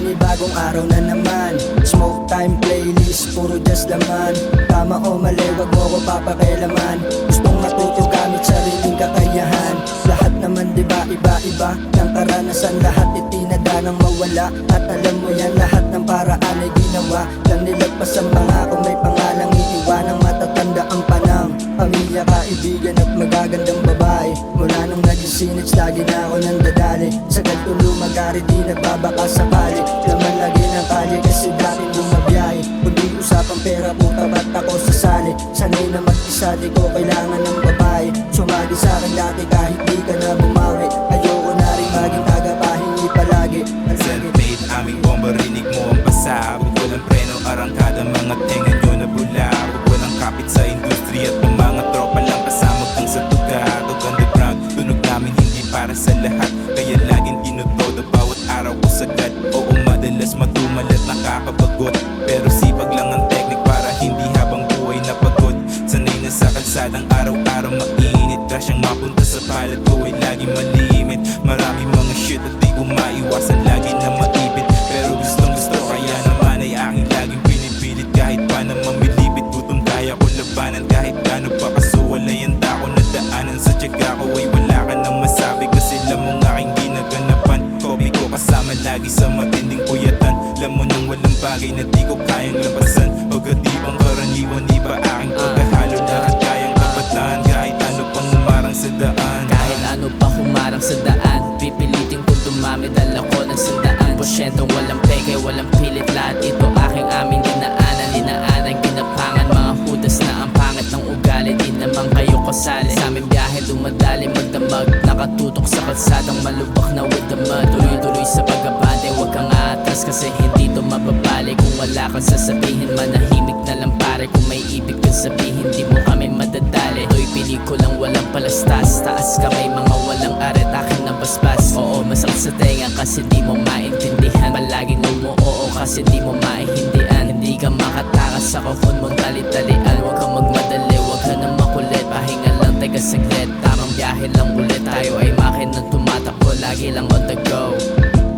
panibagong araw na naman. Smoke time playlist, puro jazz laman. Tama o mali, wag mo ko papakialaman. Gustong matuto gamit sariling kakayahan. Lahat naman diba iba-iba ng karanasan. Lahat itinada ng mawala. At alam mo yan, lahat ng paraan ay ginawa. Lang nilagpas ang mga kung may pangalang iiwan ng matatanda ang panang. Pamilya, kaibigan at magagandang babae. Mula nung naging sinits, lagi na ako nandadali. Sa ganito lumagari, di nagbabaka sakali. Laman lagi ng kalye kasi dating bumabiyahe. Kundi usapang pera, puta ba't ako sasali. Sanay na mag-isa, di ko kailangan ng babae. Sumagi sa akin dati kahit di ka na bumawi. Ayoko na rin maging tagapahingi palagi. Self-made, aming bomba, rinig mo ang basa. Walang preno, arangkada, mga tenga nyo na bula. Walang kapit sa industriya at ang mga tropa lang kasama kang sa tuga. Dog underground, tunog namin hindi para sa lahat. Kaya laging tinutodo bawat araw ko sagad. Oo, madalas matumal at nakakabagot. Pero sipag lang ang teknik para hindi habang buhay na pagod. Sanay na sa kalsadang araw-araw mainit. Crash ang mapunta sa palad ko ay laging malimit. Maraming mga shit at di ko maiwasan lagi na maibit. Pero gustong gusto kaya naman ay aking laging pinipilit. Kahit pa na mamilipit, gutom kaya ko labanan. Kahit gaano pa kasuwalay ang dako na daanan. Sa tiyaga ko ay wala ka nang masabi. Kasi alam mong aking ginaganapan. Copy ko kasama lagi sa matinding puyatan. Alam mo nang walang bagay na di ko kayang labasan. Pagkatibang karaniwan, iba aking pagkahalo. Lahat kayang kabataan kahit ano pang humarang sa daan. Kahit ano pa humarang sa daan, pipilitin ko dumami, dala ko ng sandaan. Porsyentong walang peke, walang pilit. Lahat ito aking aming dinaanan. Dinaanan, ginapangan, mga hudas na ang pangit ng ugali. Di naman kayo kasali sa aming biyahe, dumadali magdamag. Nakatutok sa kalsadang malubak na with the mud. Tuloy-tuloy sa pag-abante, huwag kang aatras kasi hindi to mababali. Kung wala kang sasabihin, manahimik na lang pare. Kung may ibig kang sabihin, di mo kami madadali. Ito'y pelikulang walang palastas. Taas kamay, mga walang aret, aking nabasbas. Oo, masakit sa tenga kasi di mo maintindihan. Palaging umuoo kasi di mo maihindian. Hindi ka makatakas sa kahon mong tali-talian. Huwag kang magmadali, huwag ka na makulit. Pahinga lang, teka saglit, tamang biyahe lang ulit. Tayo ay makinang tumatakbo, lagi lang on the go.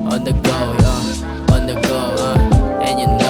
On the go, on the go, and you know